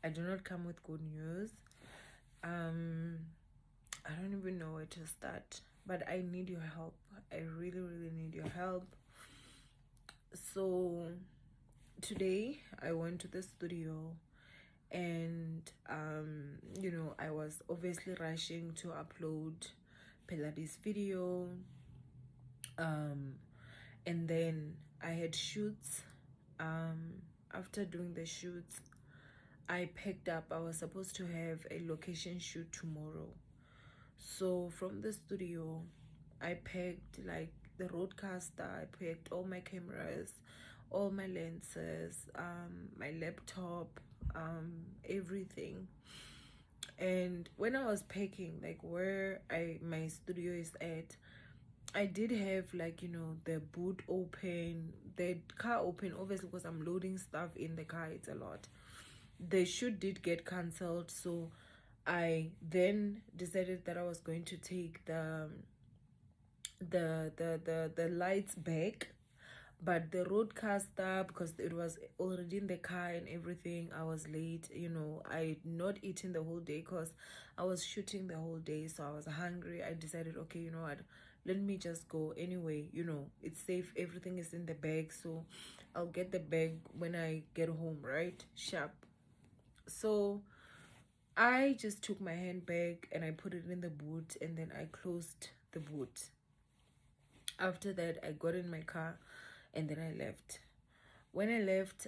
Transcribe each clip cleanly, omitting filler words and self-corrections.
I do not come with good news. I don't even know where to start, but I need your help. I really, really need your help. So today I went to the studio, and you know, I was obviously rushing to upload Pilates video, and then I had shoots. After doing the shoots, I picked up, I was supposed to have a location shoot tomorrow. So from the studio, I packed like the roadcaster, I packed all my cameras, all my lenses, my laptop, everything. And when I was packing, like where my studio is at, I did have, like, you know, the boot open, the car open, obviously, because I'm loading stuff in the car. It's a lot. The shoot did get cancelled, so I then decided that I was going to take the lights back, but the roadcaster, because it was already in the car and everything, I was late. You know, I not eaten the whole day because I was shooting the whole day, so I was hungry. I decided, okay, you know what, let me just go anyway. You know, it's safe, everything is in the bag, so I'll get the bag when I get home, right? Sharp. So I just took my handbag and I put it in the boot, and then I closed the boot. After that, I got in my car and then I left. When I left,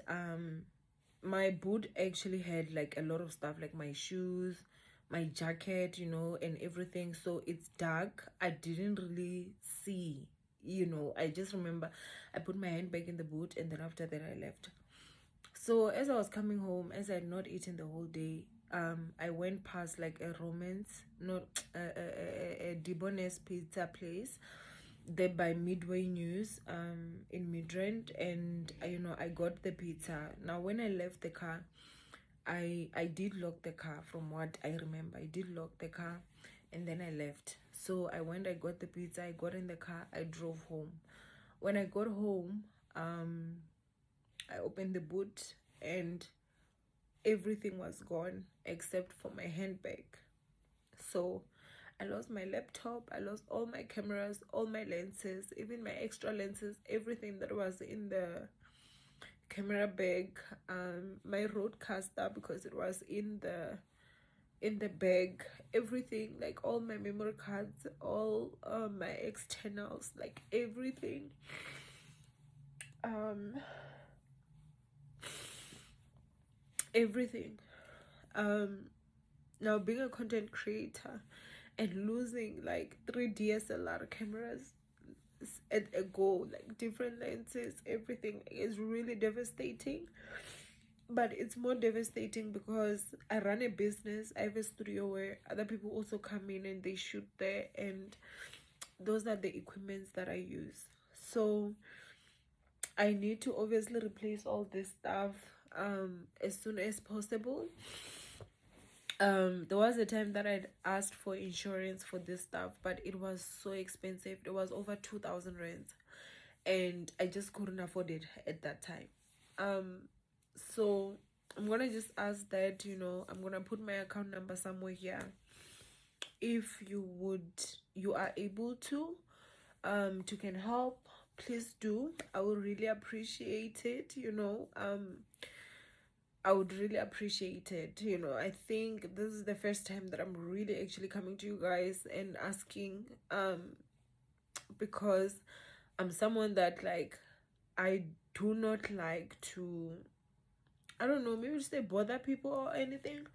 my boot actually had like a lot of stuff, like my shoes, my jacket, you know, and everything. So it's dark. I didn't really see, you know. I just remember I put my handbag in the boot, and then after that I left. So as I was coming home, as I had not eaten the whole day, I went past like a romance, not a Debonair's pizza place there by Midway News in Midrand, and you know, I got the pizza. Now when I left the car, I did lock the car. From what I remember, I did lock the car, and then I left. So I went, I got the pizza, I got in the car, I drove home. When I got home, I opened the boot and everything was gone except for my handbag. So I lost my laptop, I lost all my cameras, all my lenses, even my extra lenses, everything that was in the camera bag, my roadcaster, because it was in the bag, everything, like all my memory cards, all my externals, like everything. Everything. Now being a content creator and losing like 3 DSLR cameras at a go, like different lenses, everything, is really devastating. But it's more devastating because I run a business. I have a studio where other people also come in and they shoot there, and those are the equipments that I use. So I need to obviously replace all this stuff as soon as possible. There was a time that I'd asked for insurance for this stuff, but it was so expensive. It was over 2,000 rands, and I just couldn't afford it at that time. So I'm gonna just ask that, you know, I'm gonna put my account number somewhere here. If you are able to can help, please do. I will really appreciate it, you know. I would really appreciate it. You know, I think this is the first time that I'm really actually coming to you guys and asking, because I'm someone that, like, I do not like to, I don't know, maybe just say bother people or anything.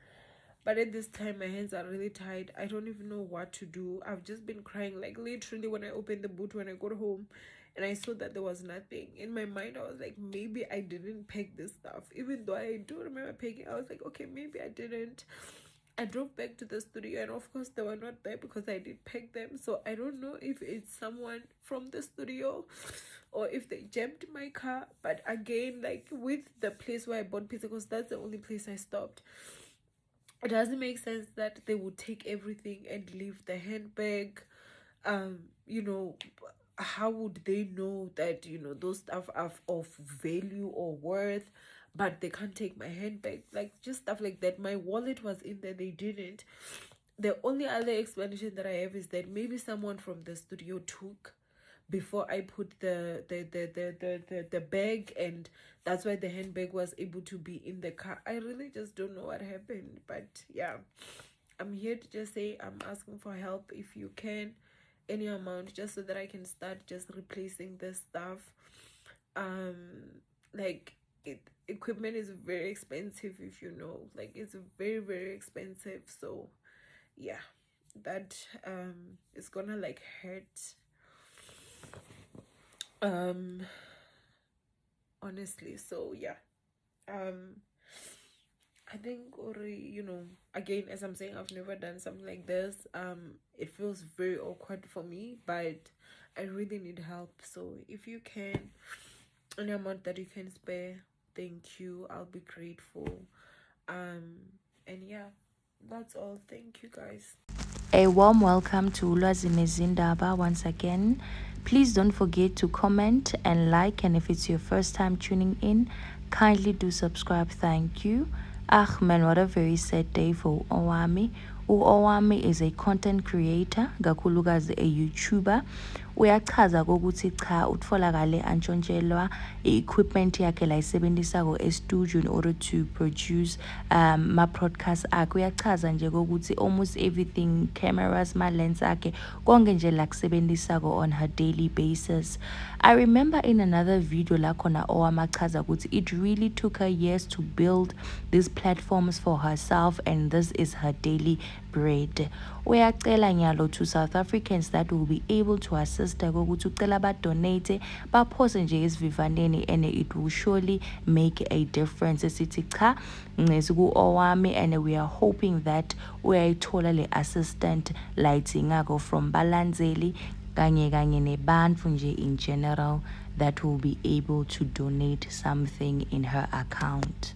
But at this time, my hands are really tied. I don't even know what to do. I've just been crying. Like, literally, when I opened the boot, when I got home, and I saw that there was nothing. In my mind, I was like, maybe I didn't pack this stuff. Even though I do remember packing, I was like, okay, maybe I didn't. I drove back to the studio, and of course, they were not there because I did pack them. So I don't know if it's someone from the studio or if they jammed my car. But again, like with the place where I bought pizza, because that's the only place I stopped, it doesn't make sense that they would take everything and leave the handbag. You know, how would they know that, you know, those stuff are of value or worth? but they can't take my handbag, like just stuff like that. My wallet was in there, they didn't. The only other explanation that I have is that maybe someone from the studio took before I put the bag, and that's why the handbag was able to be in the car. I really just don't know what happened, but yeah, I'm here to just say I'm asking for help if you can, any amount, just so that I can start just replacing this stuff. Like equipment is very expensive, if you know, like it's very, very expensive. So yeah, that is gonna like hurt, honestly. So yeah, I think, or again, as I'm saying, I've never done something like this. It feels very awkward for me, but I really need help. So if you can, any amount that you can spare, thank you, I'll be grateful. And yeah, that's all. Thank you, guys. A warm welcome to Ulwazime Zindaba once again. Please don't forget to comment and like, and if it's your first time tuning in, kindly do subscribe. Thank you. Ah man, what a very sad day for Owamie. Owamie is a content creator, kakhulukazi a YouTuber. Uyachaza kokuthi cha utfolakale antshontshelwa i-equipment yakhe la isebenzisako e-studio in order to produce ma-podcast akhe. Uyachaza nje kokuthi almost everything, cameras, ma-lens akhe, konke nje la kusebenzisako on her daily basis. I remember in another video la khona Owamie achaza ukuthi it really took her years to build these platforms for herself, and this is her daily bread. Uyacela nyalo to South Africans that will be able to assist her kokuthi ucela badonate, baphose nje esivivaneni, and it will surely make a difference. Sithi cha ngezi ku Owamie, and we are hoping that uyayithola le assistant layidingako from balandzeli kanye nebantfu nje in general that will be able to donate something in her account.